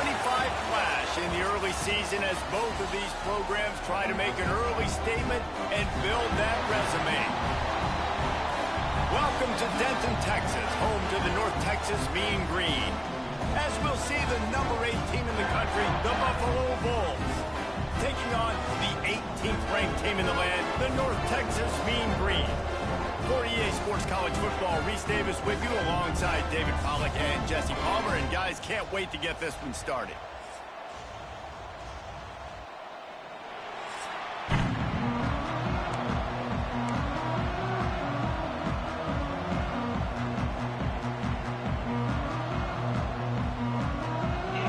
flash in the early season as both of these programs try to make an early statement and build that resume. Welcome to Denton, Texas, home to the North Texas Mean Green. As we'll see the number 8 team in the country, the Buffalo Bulls, taking on the 18th ranked team in the land, the North Texas Mean Green. For EA Sports College Football, Reese Davis with you alongside David Pollack and Jesse Palmer. And guys, can't wait to get this one started.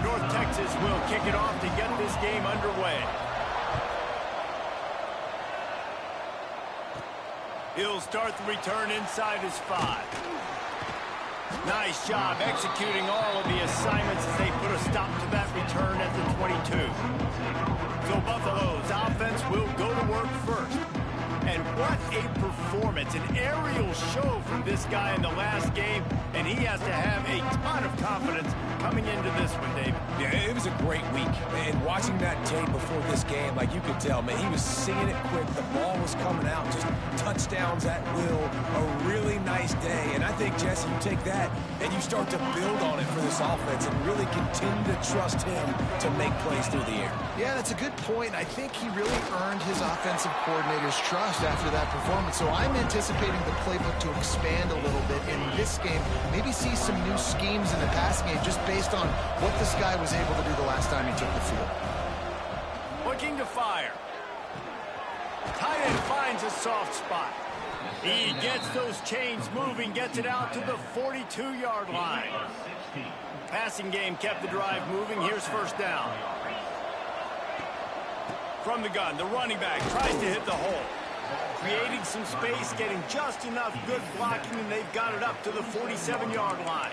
North Texas will kick it off to get this game underway. He'll start the return inside his 5. Nice job executing all of the assignments as they put a stop to that return at the 22. So Buffalo's offense will go to work first. And what a performance, an aerial show from this guy in the last game, and he has to have a ton of confidence coming into this one, David. Yeah, it was a great week, and watching that tape before this game, like you could tell, man, he was seeing it quick, the ball was coming out, just touchdowns at will, a really nice day, and I think, Jesse, you take that and you start to build on it for this offense and really continue to trust him to make plays through the air. Yeah, that's a good point. I think he really earned his offensive coordinator's trust after that performance. So I'm anticipating the playbook to expand a little bit in this game. Maybe see some new schemes in the passing game just based on what this guy was able to do the last time he took the field. Looking to fire. Tight end finds a soft spot. He gets those chains moving, gets it out to the 42-yard line. Passing game kept the drive moving. Here's first down. From the gun, the running back tries to hit the hole. Creating some space, getting just enough good blocking, and they've got it up to the 47-yard line.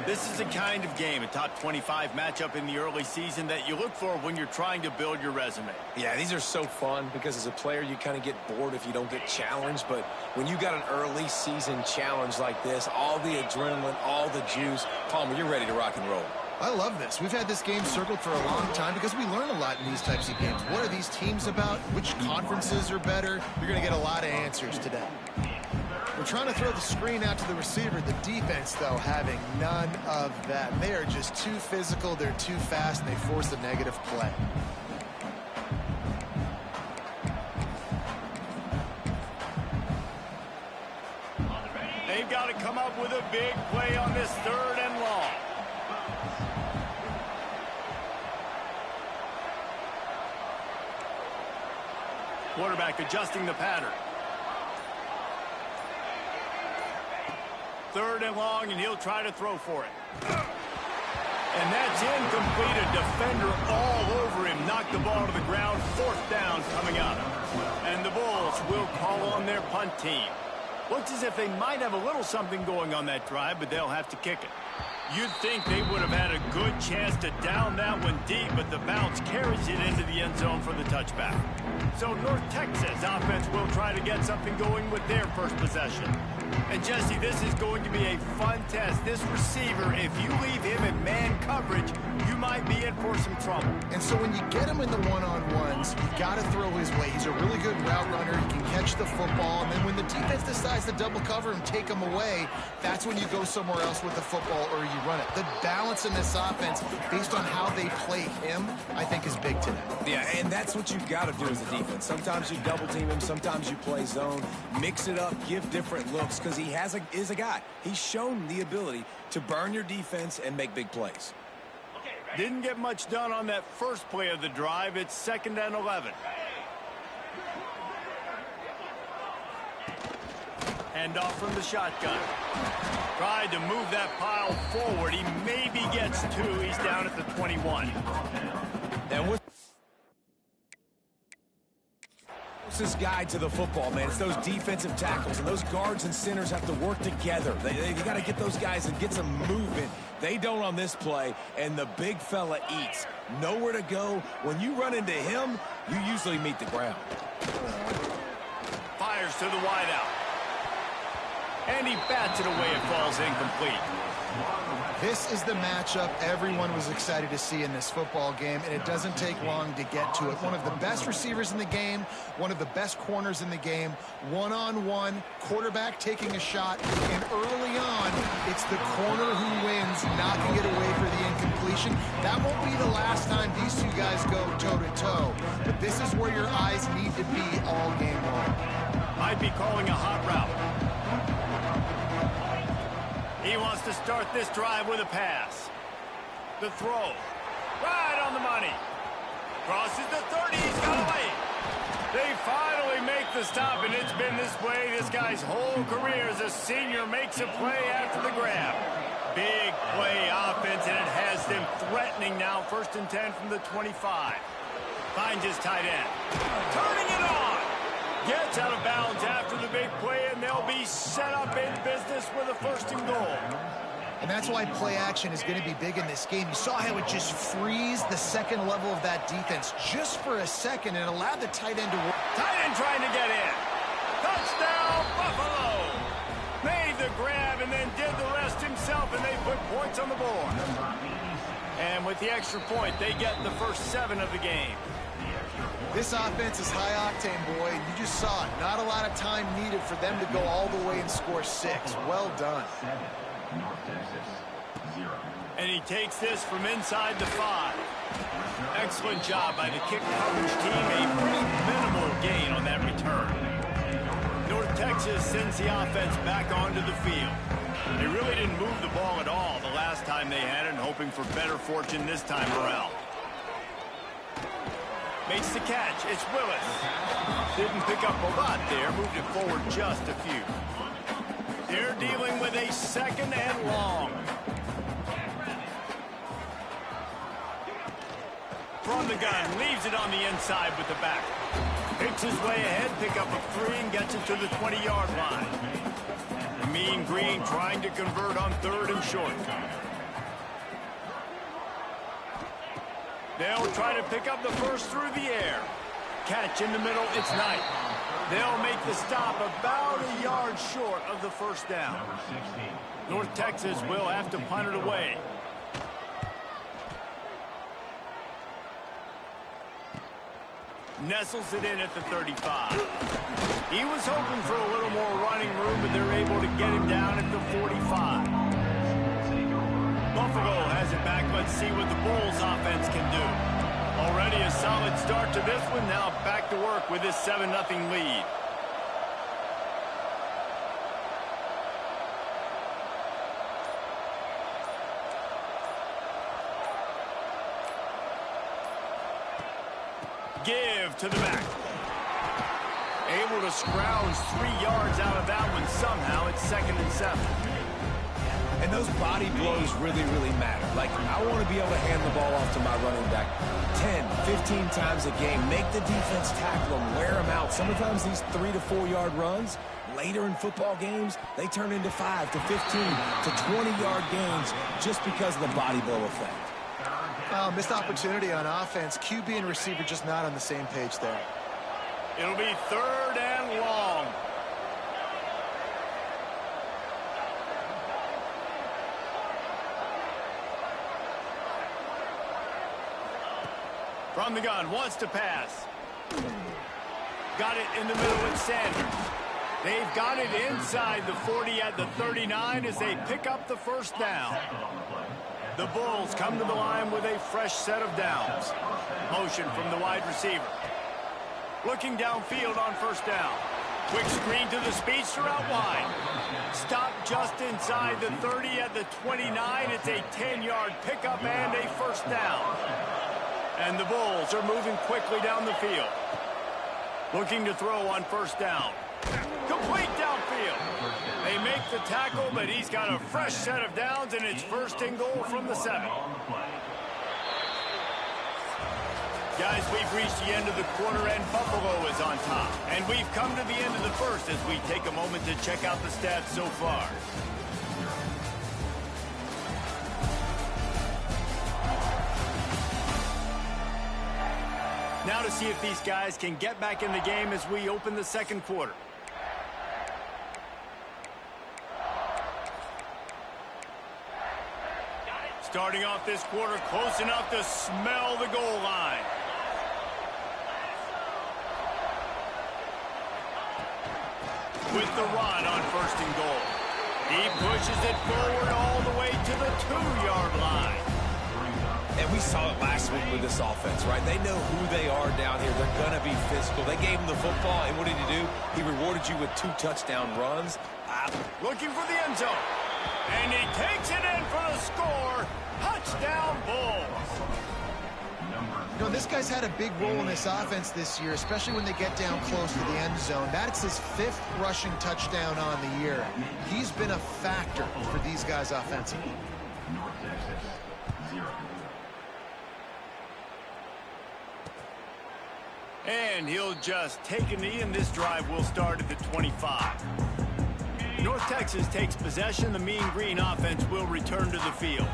This is the kind of game, a top 25 matchup in the early season, that you look for when you're trying to build your resume. Yeah, these are so fun because as a player, you kind of get bored if you don't get challenged. But when you got an early season challenge like this, all the adrenaline, all the juice, Palmer, you're ready to rock and roll. I love this. We've had this game circled for a long time because we learn a lot in these types of games. What are these teams about? Which conferences are better? You're going to get a lot of answers today. We're trying to throw the screen out to the receiver. The defense, though, having none of that. They are just too physical, they're too fast, and they force a negative play. They've got to come up with a big play on this 3rd and long. Quarterback adjusting the pattern. 3rd and long, and he'll try to throw for it. And that's incomplete. A defender all over him. Knocked the ball to the ground. 4th down coming up. And the Bulls will call on their punt team. Looks as if they might have a little something going on that drive, but they'll have to kick it. You'd think they would have had a good chance to down that one deep, but the bounce carries it into the end zone for the touchback. So North Texas offense will try to get something going with their first possession. And Jesse, this is going to be a fun test. This receiver, if you leave him in man coverage, you might be in for some trouble. And so when you get him in the one-on-ones, you got to throw his way. He's a really good route runner. He can catch the football. And then when the defense decides to double cover and take him away, that's when you go somewhere else with the football or you run it. The balance in this offense, based on how they play him, I think is big today. Yeah, and that's what you've got to do as a defense. Sometimes you double team him, sometimes you play zone, mix it up, give different looks, because he is a guy. He's shown the ability to burn your defense and make big plays. Didn't get much done on that first play of the drive. It's 2nd and 11. Hand off from the shotgun. Tried to move that pile forward. He maybe gets 2. He's down at the 21. And with this guy to the football, man, it's those defensive tackles, and those guards and centers have to work together. They got to get those guys and get some movement. They don't on this play, and the big fella eats. Nowhere to go. When you run into him, you usually meet the ground. Fires to the wideout. And he bats it away. It falls incomplete. This is the matchup everyone was excited to see in this football game, and it doesn't take long to get to it. One of the best receivers in the game, one of the best corners in the game, one-on-one, quarterback taking a shot, and early on, it's the corner who wins, knocking it away for the incompletion. That won't be the last time these two guys go toe-to-toe, but this is where your eyes need to be all game long. Might be calling a hot route. He wants to start this drive with a pass. The throw. Right on the money. Crosses the 30. He's got away. They finally make the stop, and it's been this way this guy's whole career as a senior makes a play after the grab. Big play offense, and it has them threatening now. 1st and 10 from the 25. Finds his tight end. Turning it on. Gets out of bounds after the big play, and they'll be set up in business with a 1st and goal. And that's why play action is going to be big in this game. You saw how it just frees the second level of that defense just for a second and allowed the tight end to work. Tight end trying to get in. Touchdown, Buffalo! Made the grab and then did the rest himself, and they put points on the board. And with the extra point, they get the first 7 of the game. This offense is high-octane, boy. You just saw it. Not a lot of time needed for them to go all the way and score 6. Well done. And he takes this from inside the 5. Excellent job by the kick coverage team. A pretty minimal gain on that return. North Texas sends the offense back onto the field. They really didn't move the ball at all the last time they had it, and hoping for better fortune this time around. Makes the catch. It's Willis. Didn't pick up a lot there. Moved it forward just a few. They're dealing with a 2nd and long. From the gun. Leaves it on the inside with the back. Picks his way ahead. Pick up a 3 and gets it to the 20-yard line. Mean Green trying to convert on 3rd and short. They'll try to pick up the first through the air. Catch in the middle, it's Knight. They'll make the stop about a yard short of the 1st down. North Texas will have to punt it away. Nestles it in at the 35. He was hoping for a little more running room, but they're able to get him down at the 45. Buffalo has it back. Let's see what the Bulls offense can do. Already a solid start to this one. Now back to work with this 7-0 lead. Give to the back. Able to scrounge 3 yards out of that one somehow. It's 2nd and 7. And those body blows really, really matter. Like, I want to be able to hand the ball off to my running back 10, 15 times a game. Make the defense tackle them, wear them out. Sometimes these 3 to 4 yard runs, later in football games, they turn into 5 to 15 to 20-yard gains just because of the body blow effect. Missed opportunity on offense. QB and receiver just not on the same page there. It'll be 3rd and long. From the gun, wants to pass. Got it in the middle with Sanders. They've got it inside the 40 at the 39 as they pick up the 1st down. The Bulls come to the line with a fresh set of downs. Motion from the wide receiver. Looking downfield on 1st down. Quick screen to the speedster out wide. Stop just inside the 30 at the 29. It's a 10-yard pickup and a 1st down. And the Bulls are moving quickly down the field. Looking to throw on 1st down. Complete downfield. They make the tackle, but he's got a fresh set of downs, and it's 1st and goal from the 7. Guys, we've reached the end of the quarter, and Buffalo is on top. And we've come to the end of the 1st as we take a moment to check out the stats so far. Now to see if these guys can get back in the game as we open the 2nd quarter. starting off this quarter close enough to smell the goal line. With the run on 1st and goal. He pushes it forward all the way to the 2-yard line. And we saw it last week with this offense, right? They know who they are down here. They're going to be physical. They gave him the football, and what did he do? He rewarded you with 2 touchdown runs. Looking for the end zone. And he takes it in for the score. Touchdown, Bulls. You know, this guy's had a big role in this offense this year, especially when they get down close to the end zone. That's his 5th rushing touchdown on the year. He's been a factor for these guys offensively. And he'll just take a knee, and this drive will start at the 25. North Texas takes possession. The Mean Green offense will return to the field.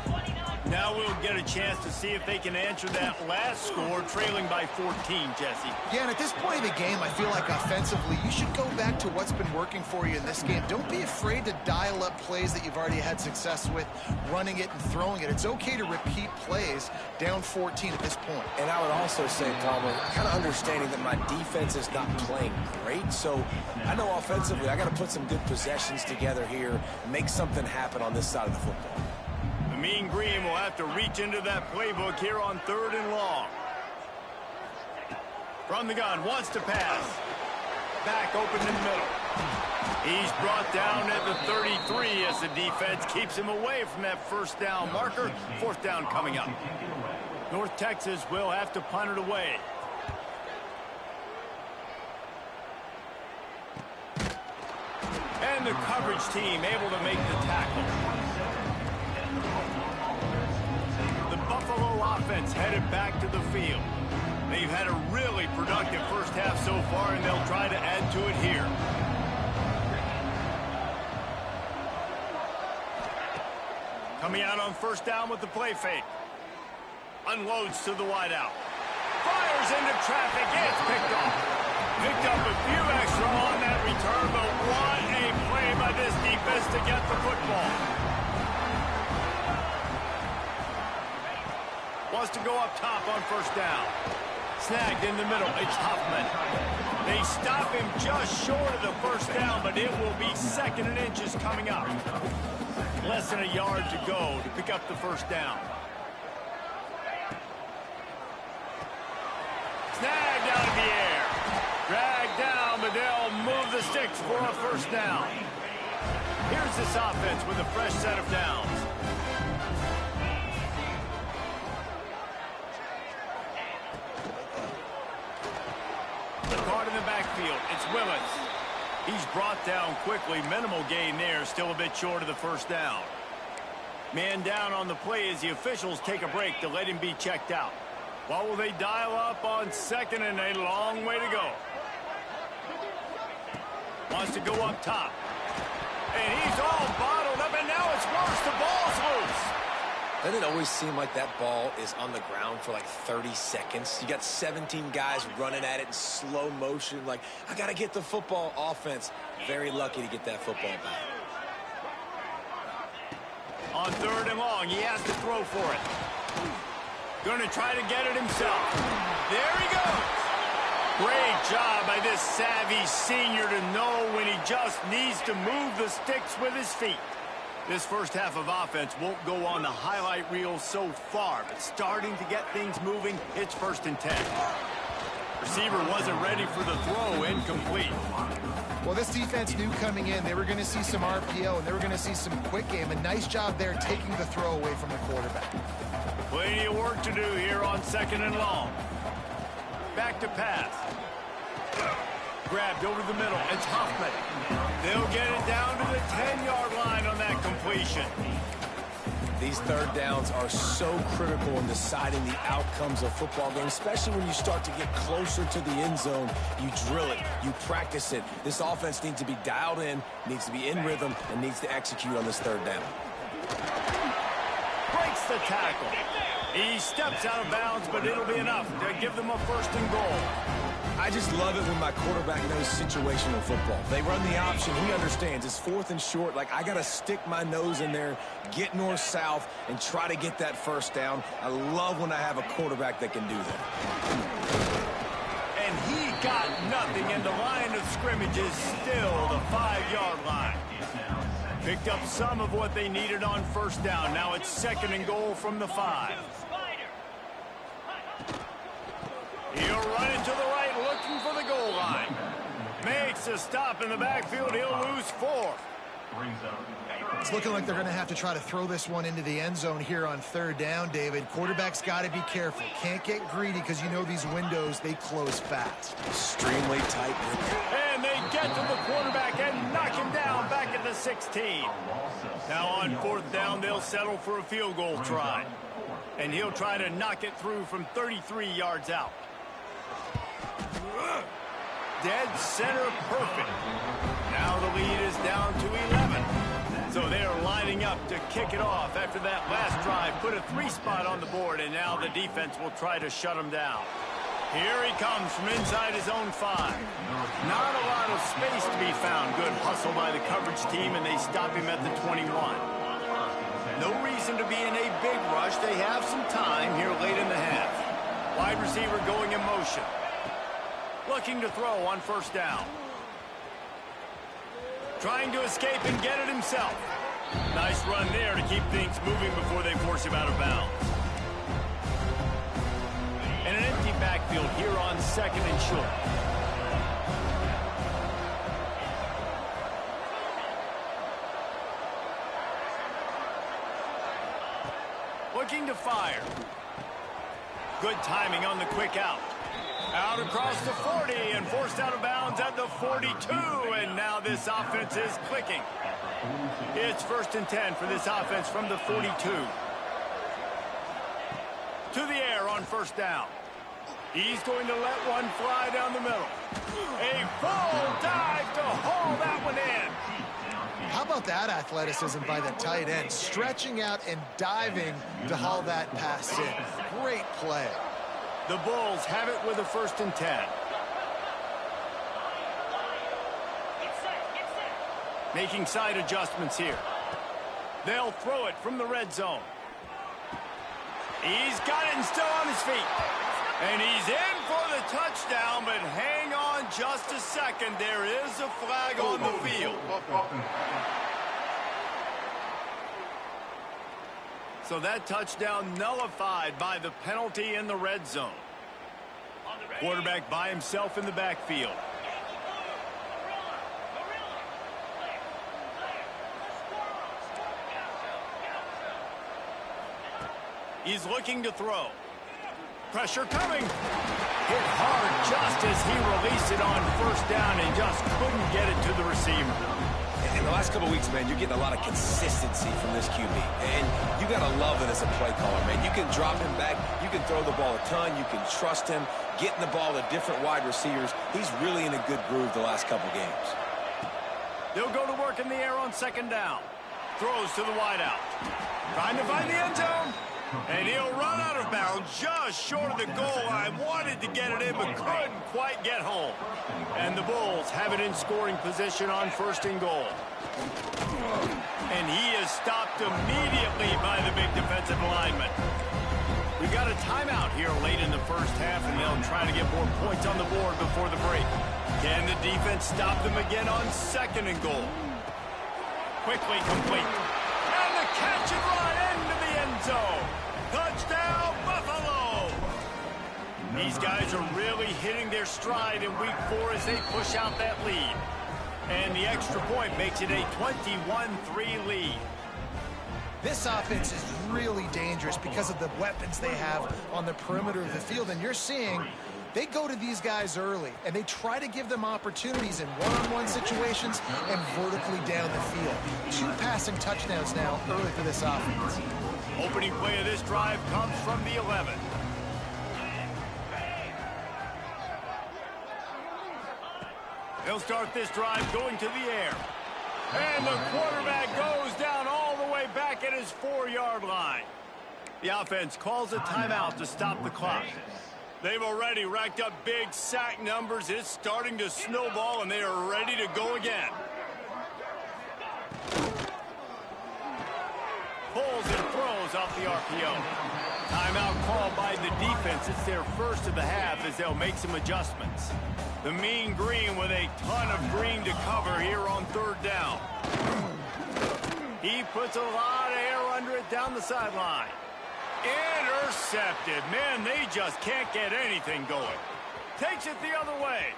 Now we'll get a chance to see if they can answer that last score, trailing by 14, Jesse. Yeah, and at this point in the game, I feel like offensively, you should go back to what's been working for you in this game. Don't be afraid to dial up plays that you've already had success with, running it and throwing it. It's okay to repeat plays down 14 at this point. And I would also say, Palmer, kind of understanding that my defense is not playing great, so I know offensively I got to put some good possessions together here, make something happen on this side of the football. Mean Green will have to reach into that playbook here on 3rd and long. From the gun, wants to pass. Back open in the middle. He's brought down at the 33 as the defense keeps him away from that 1st down marker. 4th down coming up. North Texas will have to punt it away. And the coverage team able to make the tackle. Buffalo offense headed back to the field. They've had a really productive first half so far, and they'll try to add to it here. Coming out on 1st down with the play fake. Unloads to the wideout. Fires into traffic. It's picked off. Picked up a few extra on that return, but what a play by this defense to get the football. Wants to go up top on 1st down. Snagged in the middle. It's Huffman. They stop him just short of the 1st down, but it will be 2nd and inches coming up. Less than a yard to go to pick up the 1st down. Snagged out of the air. Dragged down, but they'll move the sticks for a 1st down. Here's this offense with a fresh set of downs. Caught in the backfield. It's Willis. He's brought down quickly. Minimal gain there. Still a bit short of the 1st down. Man down on the play as the officials take a break to let him be checked out. What will they dial up on 2nd and a long way to go? Wants to go up top. And he's all bottled up, and now it's worse. The ball's loose. Doesn't it always seem like that ball is on the ground for like 30 seconds? You got 17 guys running at it in slow motion. Like, I got to get the football. Offense, very lucky to get that football back. On 3rd and long, he has to throw for it. Going to try to get it himself. There he goes. Great job by this savvy senior to know when he just needs to move the sticks with his feet. This first half of offense won't go on the highlight reel so far, but starting to get things moving. It's 1st and 10. Receiver wasn't ready for the throw. Incomplete. Well, this defense knew coming in they were going to see some RPO and they were going to see some quick game. A nice job there taking the throw away from the quarterback. Plenty of work to do here on 2nd and long. Back to pass. Grabbed over the middle. It's Huffman. They'll get it down to the 10-yard line on that completion. These 3rd downs are so critical in deciding the outcomes of football games, especially when you start to get closer to the end zone. You drill it. You practice it. This offense needs to be dialed in, needs to be in rhythm, and needs to execute on this 3rd down. Breaks the tackle. He steps out of bounds, but it'll be enough to give them a 1st and goal. I just love it when my quarterback knows situational football. They run the option. He understands. It's 4th and short. Like, I got to stick my nose in there, get north-south, and try to get that first down. I love when I have a quarterback that can do that. And he got nothing, and the line of scrimmage is still the 5-yard line. Picked up some of what they needed on first down. Now it's 2nd and goal from the 5. He'll run it to the right, looking for the goal line. Makes a stop in the backfield. He'll lose 4. It's looking like they're going to have to try to throw this one into the end zone here on 3rd down, David. Quarterback's got to be careful. Can't get greedy because you know these windows, they close fast. Extremely tight. And they get to the quarterback and knock him down back at the 16. Now on 4th down, they'll settle for a field goal try. And he'll try to knock it through from 33 yards out. Dead center perfect. Now the lead is down to 11. So they're lining up to kick it off after that last drive. Put a 3-spot on the board, and now the defense will try to shut him down. Here he comes from inside his own 5. Not a lot of space to be found. Good hustle by the coverage team, and they stop him at the 21. No reason to be in a big rush. They have some time here late in the half. Wide receiver going in motion. Looking to throw on first down. Trying to escape and get it himself. Nice run there to keep things moving before they force him out of bounds. And an empty backfield here on 2nd and short. Looking to fire. Good timing on the quick out. Out across the 40 and forced out of bounds at the 42. And now this offense is clicking. It's 1st and 10 for this offense from the 42. To the air on first down. He's going to let one fly down the middle. A full dive to haul that one in. How about that athleticism by the tight end? Stretching out and diving to haul that pass in. Great play. The Bulls have it with a 1st and 10. Making side adjustments here. They'll throw it from the red zone. He's got it and still on his feet. And he's in for the touchdown, but hang on just a second. There is a flag on the field. So that touchdown nullified by the penalty in the red zone. Quarterback by himself in the backfield. He's looking to throw. Pressure coming. Hit hard just as he released it on first down and just couldn't get it to the receiver. In the last couple of weeks, man, you're getting a lot of consistency from this QB. And you got to love it as a play caller, man. You can drop him back. You can throw the ball a ton. You can trust him. Getting the ball to different wide receivers. He's really in a good groove the last couple games. They'll go to work in the air on 2nd down. Throws to the wideout. Trying to find the end zone. And he'll run out of bounds just short of the goal line. Wanted to get it in, but couldn't quite get home. And the Bulls have it in scoring position on 1st and goal. And he is stopped immediately by the big defensive lineman. We got a timeout here late in the first half, and they'll try to get more points on the board before the break. Can the defense stop them again on 2nd and goal? Quickly complete. And the catch and run into the end zone. Touchdown, Buffalo! These guys are really hitting their stride in week 4 as they push out that lead. And the extra point makes it a 21-3 lead. This offense is really dangerous because of the weapons they have on the perimeter of the field. And you're seeing they go to these guys early, and they try to give them opportunities in one-on-one situations and vertically down the field. 2 passing touchdowns now early for this offense. Opening play of this drive comes from the 11. They'll start this drive going to the air. And the quarterback goes down all the way back at his 4-yard line. The offense calls a timeout to stop the clock. They've already racked up big sack numbers. It's starting to snowball, and they are ready to go again. Pulls and throws off the RPO. Timeout called by the defense. It's their first of the half as they'll make some adjustments. The Mean Green with a ton of green to cover here on third down. He puts a lot of air under it down the sideline. Intercepted. Man, they just can't get anything going. Takes it the other way.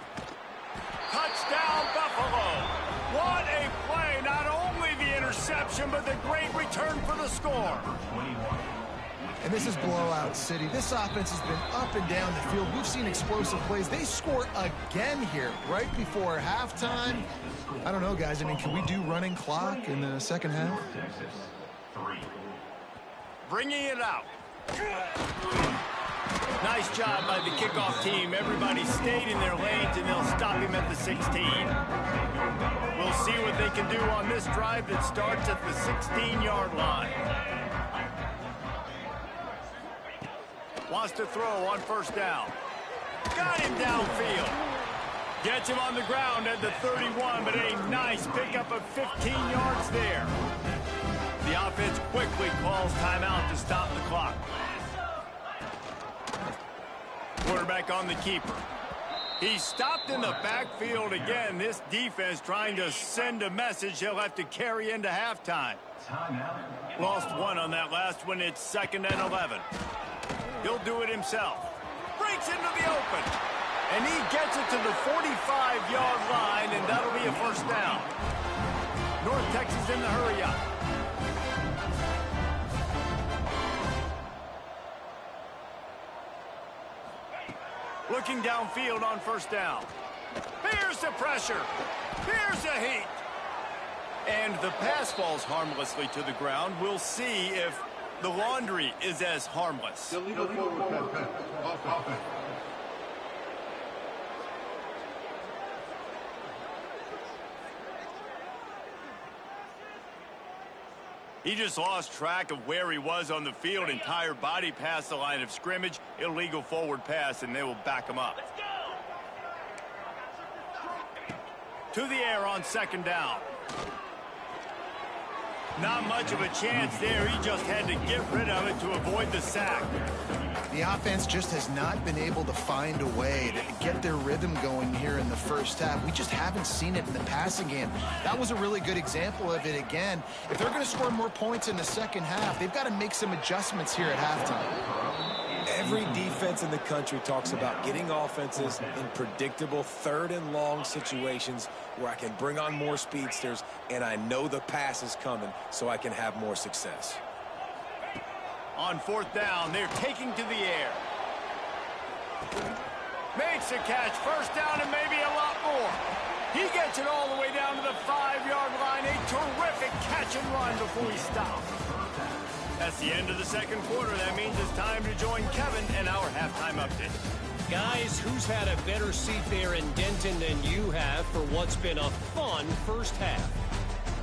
Touchdown, Buffalo. What a play. Not only the interception, but the great return for the score. And this is blowout city. This offense has been up and down the field. We've seen explosive plays. They score again here right before halftime. I don't know, guys. I mean, can we do running clock in the second half? Bringing it out. Nice job by the kickoff team. Everybody stayed in their lanes, and they'll stop him at the 16. We'll see what they can do on this drive that starts at the 16-yard line. Wants to throw on first down. Got him downfield. Gets him on the ground at the 31, but a nice pickup of 15 yards there. The offense quickly calls timeout to stop the clock. Quarterback on the keeper. He's stopped in the backfield again. This defense trying to send a message they'll have to carry into halftime. Lost one on that last one. It's 2nd and 11. He'll do it himself. Breaks into the open. And he gets it to the 45-yard line, and that'll be a first down. North Texas in the hurry up. Looking downfield on first down. Here's the pressure. Here's the heat. And the pass falls harmlessly to the ground. We'll see if the laundry is as harmless. He just lost track of where he was on the field. Entire body past the line of scrimmage. Illegal forward pass, and they will back him up. To the air on second down. Not much of a chance there. He just had to get rid of it to avoid the sack. The offense just has not been able to find a way to get their rhythm going here in the first half. We just haven't seen it in the passing game. That was a really good example of it again. If they're going to score more points in the second half, they've got to make some adjustments here at halftime. Every defense in the country talks about getting offenses in predictable third and long situations where I can bring on more speedsters and I know the pass is coming so I can have more success. On fourth down, they're taking to the air. Makes a catch. First down and maybe a lot more. He gets it all the way down to the 5-yard line. A terrific catch and run before he stops. That's the end of the second quarter. That means it's time to join Kevin and our halftime update. Guys, who's had a better seat there in Denton than you have for what's been a fun first half?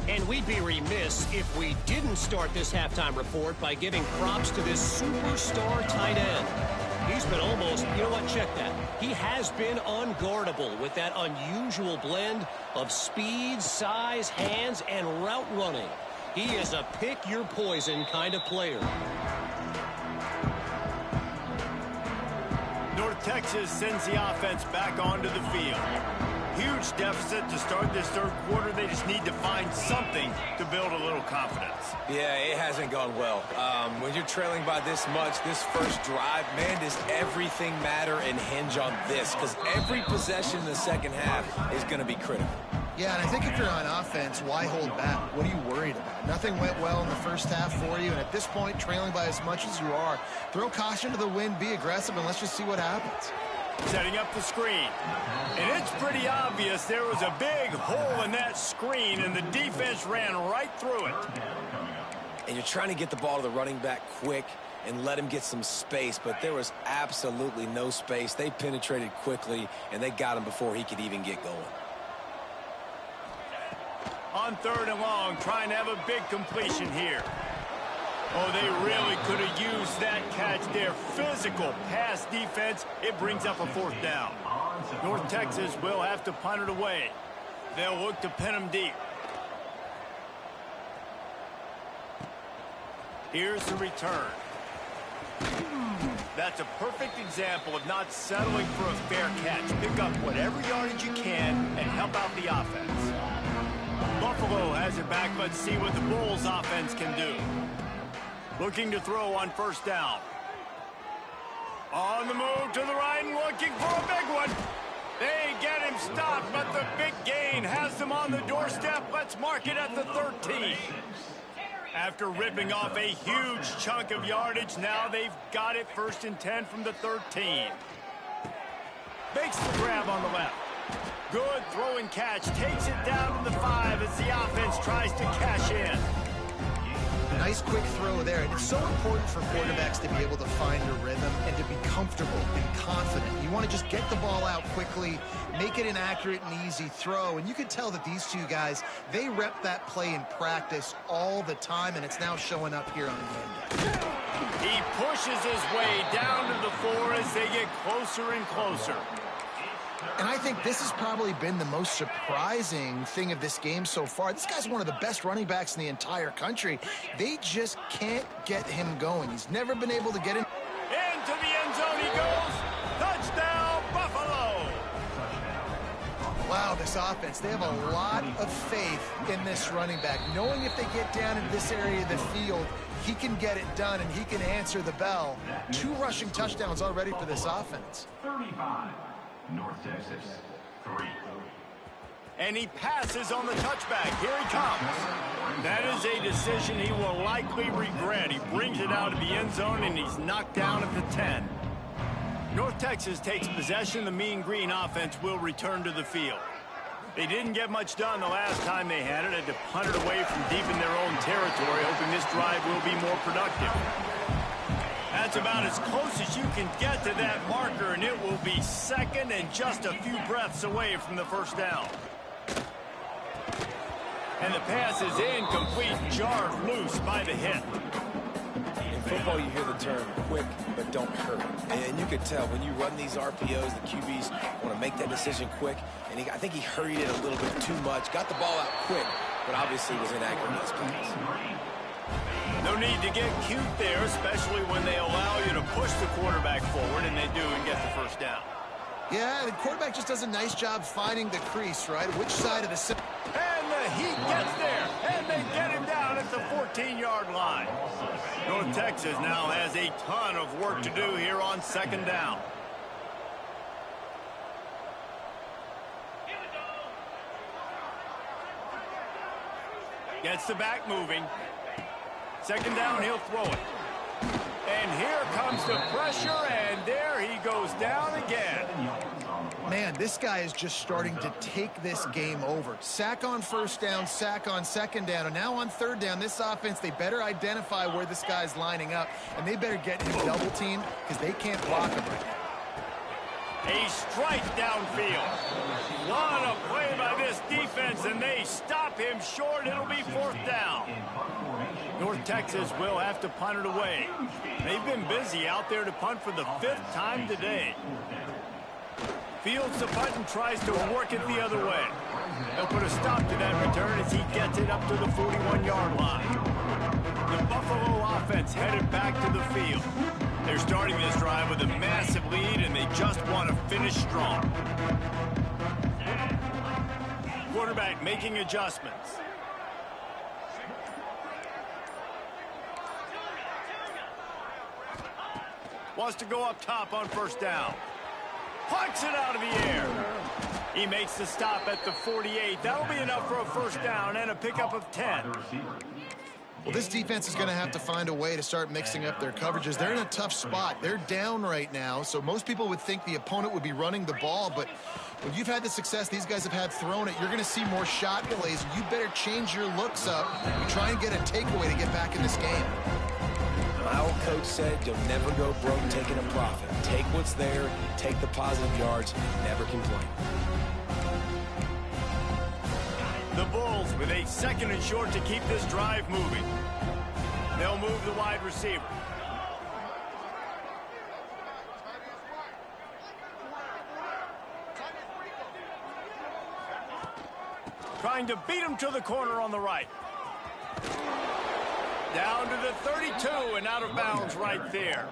And we'd be remiss if we didn't start this halftime report by giving props to this superstar tight end. He's been almost, you know what, check that. He has been unguardable with that unusual blend of speed, size, hands, and route running. He is a pick-your-poison kind of player. North Texas sends the offense back onto the field. Huge deficit to start this third quarter. They just need to find something to build a little confidence. Yeah, it hasn't gone well. When you're trailing by this much, this first drive, man, does everything matter and hinge on this? Because every possession in the second half is going to be critical. Yeah, and I think if you're on offense, why hold back? What are you worried about? Nothing went well in the first half for you, and at this point, trailing by as much as you are, throw caution to the wind, be aggressive, and let's just see what happens. Setting up the screen. And it's pretty obvious there was a big hole in that screen, and the defense ran right through it. And you're trying to get the ball to the running back quick and let him get some space, but there was absolutely no space. They penetrated quickly, and they got him before he could even get going. On third and long, trying to have a big completion here. Oh, they really could have used that catch there. Physical pass defense. It brings up a 4th down. North Texas will have to punt it away. They'll look to pin them deep. Here's the return. That's a perfect example of not settling for a fair catch. Pick up whatever yardage you can and help out the offense. Buffalo has it back. Let's see what the Bulls offense can do. Looking to throw on 1st down. On the move to the right and looking for a big one. They get him stopped, but the big gain has them on the doorstep. Let's mark it at the 13. After ripping off a huge chunk of yardage, now they've got it 1st and 10 from the 13. Makes the grab on the left. Good throw and catch. Takes it down to the 5 as the offense tries to cash in. Nice quick throw there. And it's so important for quarterbacks to be able to find a rhythm and to be comfortable and confident. You want to just get the ball out quickly, make it an accurate and easy throw. And you can tell that these two guys, they rep that play in practice all the time, and it's now showing up here on game day. He pushes his way down to the 4 as they get closer and closer. And I think this has probably been the most surprising thing of this game so far. This guy's one of the best running backs in the entire country. They just can't get him going. He's never been able to get in. Into the end zone he goes. Touchdown, Buffalo. Wow, this offense, they have a lot of faith in this running back. Knowing if they get down into this area of the field, he can get it done and he can answer the bell. 2 rushing touchdowns already for this offense. 35. North Texas, 3. And he passes on the touchback. Here he comes. That is a decision he will likely regret. He brings it out of the end zone, and he's knocked down at the 10. North Texas takes possession. The Mean Green offense will return to the field. They didn't get much done the last time they had it. Had to punt it away from deep in their own territory, hoping this drive will be more productive. That's about as close as you can get to that marker, and it will be 2nd and just a few breaths away from the 1st down. And the pass is incomplete, jarred loose by the hit. In football, you hear the term quick, but don't hurt. And you can tell when you run these RPOs, the QBs want to make that decision quick. And I think he hurried it a little bit too much. Got the ball out quick, but obviously was inaccurate in his pass. No need to get cute there, especially when they allow you to push the quarterback forward, and they do, and get the 1st down. Yeah, the quarterback just does a nice job finding the crease, right? Which side of the... And the heat gets there, and they get him down at the 14-yard line. North Texas now has a ton of work to do here on 2nd down. Gets the back moving. 2nd down, he'll throw it. And here comes the pressure, and there he goes down again. Man, this guy is just starting to take this game over. Sack on 1st down, sack on 2nd down, and now on 3rd down, this offense, they better identify where this guy's lining up, and they better get him double-teamed because they can't block him right now. A strike downfield. What a play by this defense, and they stop him short. It'll be 4th down. North Texas will have to punt it away. They've been busy out there to punt for the 5th time today. Fields the punt and tries to work it the other way. They'll put a stop to that return as he gets it up to the 41-yard line. The Buffalo offense headed back to the field. They're starting this drive with a massive lead, and they just want to finish strong. Quarterback making adjustments. Wants to go up top on 1st down. Punts it out of the air. He makes the stop at the 48. That'll be enough for a 1st down and a pickup of 10. Well, this defense is going to have to find a way to start mixing up their coverages. They're in a tough spot. They're down right now, so most people would think the opponent would be running the ball, but when you've had the success these guys have had throwing it, you're going to see more shot plays. You better change your looks up and try and get a takeaway to get back in this game. My old coach said you'll never go broke taking a profit. Take what's there, take the positive yards, never complain. The Bulls with a 2nd and short to keep this drive moving. They'll move the wide receiver. Trying to beat him to the corner on the right. Down to the 32 and out of bounds right there.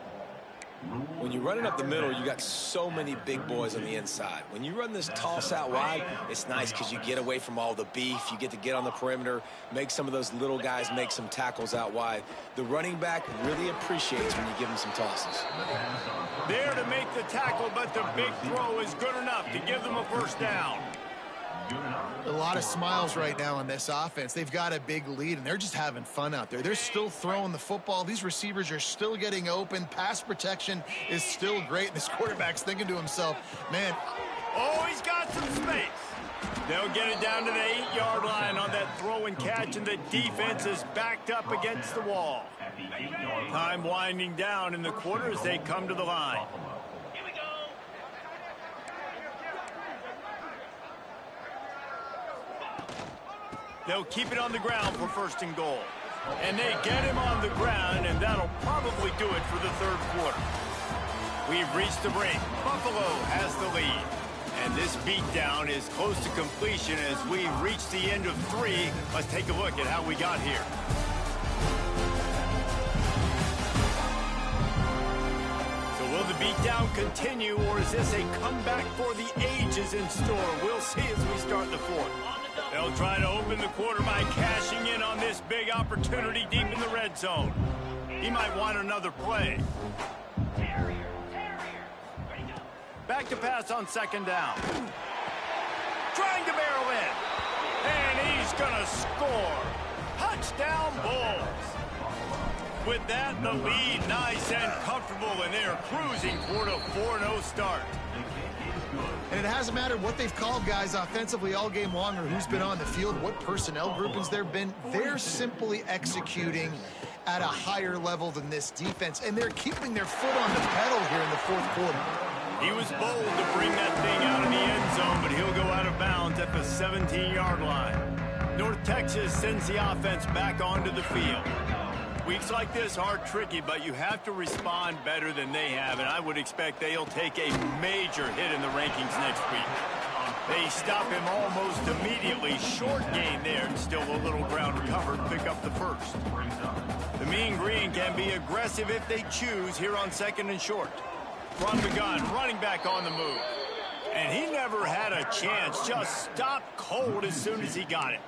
When you're running up the middle, you got so many big boys on the inside. When you run this toss out wide, it's nice because you get away from all the beef. You get to get on the perimeter, make some of those little guys make some tackles out wide. The running back really appreciates when you give him some tosses. There to make the tackle, but the big throw is good enough to give them a first down. A lot of smiles right now on this offense. They've got a big lead, and they're just having fun out there. They're still throwing the football. These receivers are still getting open. Pass protection is still great. And this quarterback's thinking to himself, man. Oh, he's got some space. They'll get it down to the 8-yard line on that throw and catch, and the defense is backed up against the wall. Time winding down in the quarter as they come to the line. They'll keep it on the ground for first and goal. And they get him on the ground, and that'll probably do it for the third quarter. We've reached the break. Buffalo has the lead. And this beatdown is close to completion as we reach the end of 3. Let's take a look at how we got here. So will the beatdown continue, or is this a comeback for the ages in store? We'll see as we start the fourth. They'll try to open the quarter by cashing in on this big opportunity deep in the red zone. He might want another play. Back to pass on second down. Trying to barrel in. And he's going to score. Touchdown Bulls. With that, the lead nice and comfortable, and they're cruising toward a 4-0 start. And it hasn't mattered what they've called guys offensively all game long or who's been on the field, what personnel groupings there have been. They're simply executing at a higher level than this defense, and they're keeping their foot on the pedal here in the fourth quarter. He was bold to bring that thing out of the end zone, but he'll go out of bounds at the 17-yard line. North Texas sends the offense back onto the field. Weeks like this are tricky, but you have to respond better than they have, and I would expect they'll take a major hit in the rankings next week. They stop him almost immediately. Short gain there, and still a little ground covered. Pick up the first. The Mean Green can be aggressive if they choose here on second and short. From the gun, running back on the move. And he never had a chance. Just stopped cold as soon as he got it.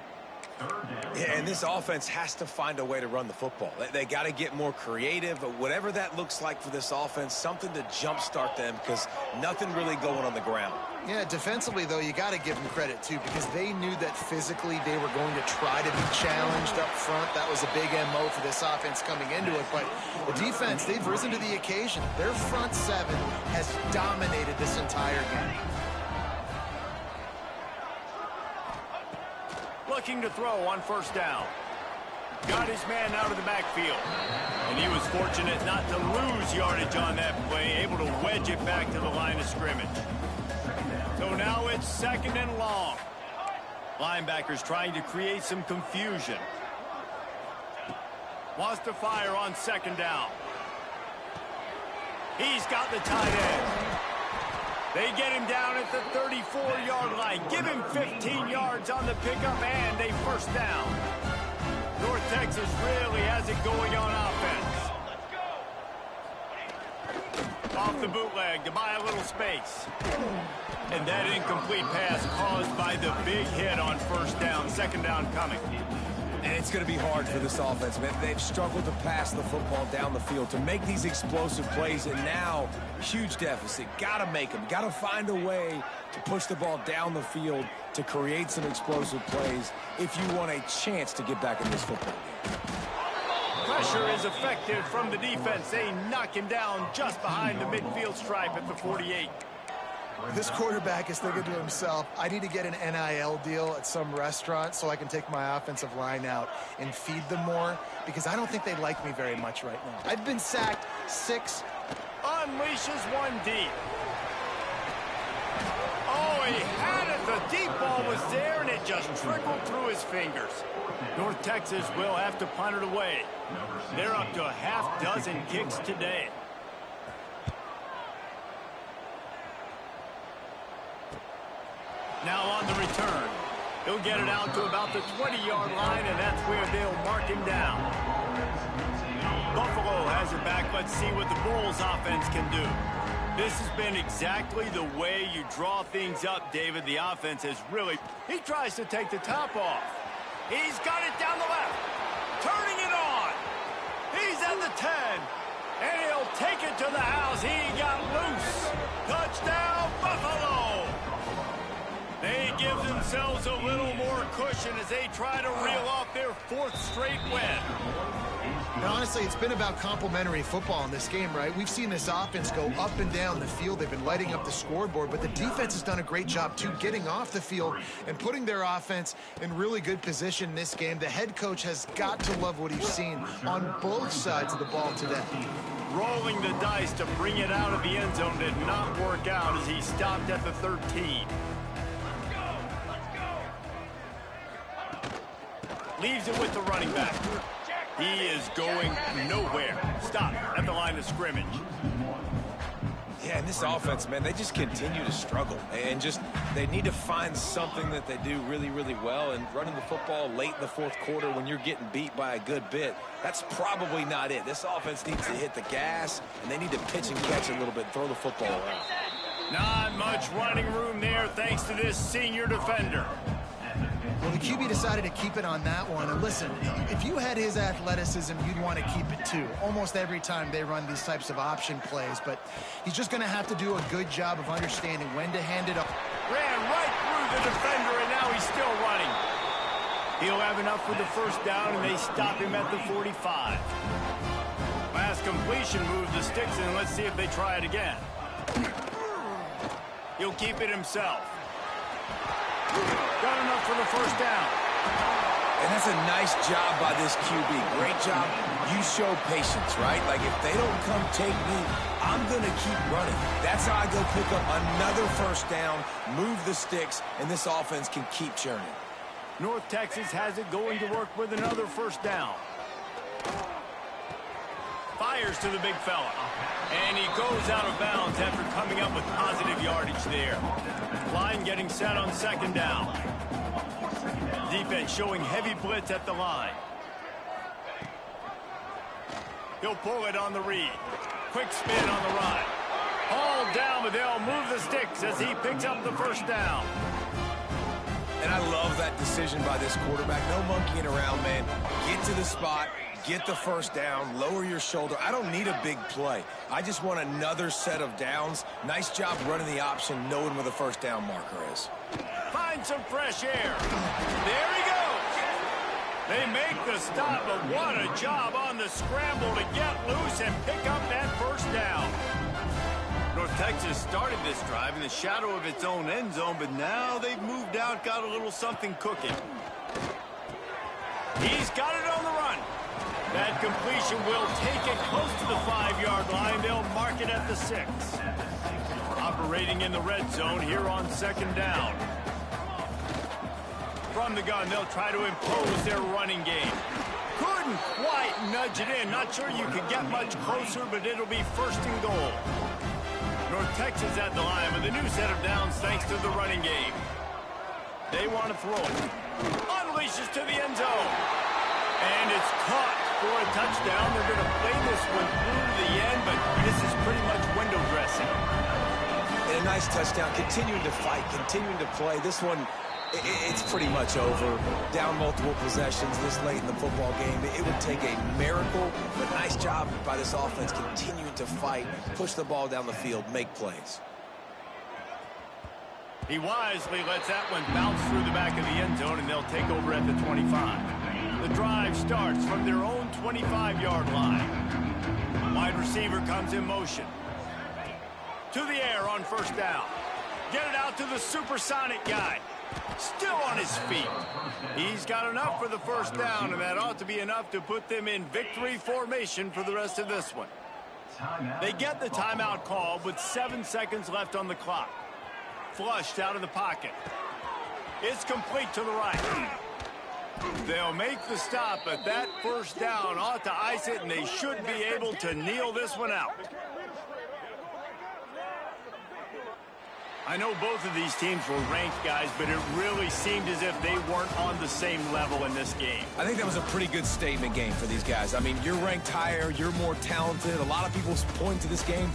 Yeah, and this offense has to find a way to run the football. They got to get more creative, but whatever that looks like for this offense, something to jumpstart them because nothing really going on the ground. Yeah, defensively, though, you got to give them credit, too, because they knew that physically they were going to try to be challenged up front. That was a big MO for this offense coming into it. But the defense, they've risen to the occasion. Their front seven has dominated this entire game. Looking to throw on first down. Got his man out of the backfield. And he was fortunate not to lose yardage on that play, able to wedge it back to the line of scrimmage. So now it's second and long. Linebackers trying to create some confusion. Wants to fire on second down. He's got the tight end. They get him down at the 34-yard line. Give him 15 yards on the pickup and a first down. North Texas really has it going on offense. Off the bootleg to buy a little space. And that incomplete pass caused by the big hit on first down. Second down coming. And it's going to be hard for this offense, man. They've struggled to pass the football down the field to make these explosive plays, and now huge deficit. Got to make them. Got to find a way to push the ball down the field to create some explosive plays if you want a chance to get back in this football game. Pressure is effective from the defense. They knock him down just behind the midfield stripe at the 48. This quarterback is thinking to himself, I need to get an NIL deal at some restaurant so I can take my offensive line out and feed them more, because I don't think they like me very much right now. I've been sacked 6. Unleashes one deep. Oh, he had it The deep ball was there, and it just trickled through his fingers. North Texas will have to punt it away. They're up to a half-dozen kicks today. Now on the return. He'll get it out to about the 20-yard line, and that's where they'll mark him down. Buffalo has it back. Let's see what the Bulls offense can do. This has been exactly the way you draw things up, David. The offense has really... He tries to take the top off. He's got it down the left. Turning it on. He's at the 10. And he'll take it to the house. He got loose. Touchdown, Buffalo. They give themselves a little more cushion as they try to reel off their 4th straight win. Now, honestly, it's been about complementary football in this game, right? We've seen this offense go up and down the field. They've been lighting up the scoreboard, but the defense has done a great job, too, getting off the field and putting their offense in really good position in this game. The head coach has got to love what he's seen on both sides of the ball today. Rolling the dice to bring it out of the end zone did not work out as he stopped at the 13. Leaves it with the running back. He is going nowhere. Stop at the line of scrimmage. Yeah, and this offense, man, they just continue to struggle. And they need to find something that they do really, really well. And running the football late in the 4th quarter when you're getting beat by a good bit, that's probably not it. This offense needs to hit the gas, and they need to pitch and catch a little bit, throw the football around. Not much running room there thanks to this senior defender. Well, the QB decided to keep it on that one. And listen, if you had his athleticism, you'd want to keep it too. Almost every time they run these types of option plays. But he's just going to have to do a good job of understanding when to hand it off. Ran right through the defender, and now he's still running. He'll have enough for the first down, and they stop him at the 45. Last completion moves the sticks, and let's see if they try it again. He'll keep it himself. Got enough for the first down. And that's a nice job by this QB. Great job. You show patience, right? Like, if they don't come take me, I'm going to keep running. That's how I go pick up another first down, move the sticks, and this offense can keep churning. North Texas has it going to work with another first down. Fires to the big fella. And he goes out of bounds after coming up with positive yardage there. Line getting set on second down. Defense showing heavy blitz at the line. He'll pull it on the read. Quick spin on the run. Hauled down, but they'll move the sticks as he picks up the first down. And I love that decision by this quarterback. No monkeying around, man. Get to the spot. Get the first down, lower your shoulder. I don't need a big play. I just want another set of downs. Nice job running the option, knowing where the first down marker is. Find some fresh air. There he goes. They make the stop, but what a job on the scramble to get loose and pick up that first down. North Texas started this drive in the shadow of its own end zone, but now they've moved out, got a little something cooking. He's got it on the run. That completion will take it close to the 5-yard line. They'll mark it at the 6. Operating in the red zone here on second down. From the gun, they'll try to impose their running game. Couldn't quite nudge it in. Not sure you could get much closer, but it'll be first and goal. North Texas at the line with a new set of downs thanks to the running game. They want to throw. Unleashes to the end zone. And it's caught for a touchdown. They're going to play this one through to the end, but this is pretty much window dressing. And a nice touchdown. Continuing to fight, continuing to play. This one, it's pretty much over. Down multiple possessions this late in the football game. It would take a miracle, but nice job by this offense continuing to fight, push the ball down the field, make plays. He wisely lets that one bounce through the back of the end zone, and they'll take over at the 25. The drive starts from their own 25-yard line. Wide receiver comes in motion. To the air on first down. Get it out to the supersonic guy. Still on his feet. He's got enough for the first down, and that ought to be enough to put them in victory formation for the rest of this one. They get the timeout called with 7 seconds left on the clock. Flushed out of the pocket. It's complete to the right. They'll make the stop, but that first down ought to ice it, and they should be able to kneel this one out. I know both of these teams were ranked, guys, but it really seemed as if they weren't on the same level in this game. I think that was a pretty good statement game for these guys. I mean, you're ranked higher, you're more talented. A lot of people point to this game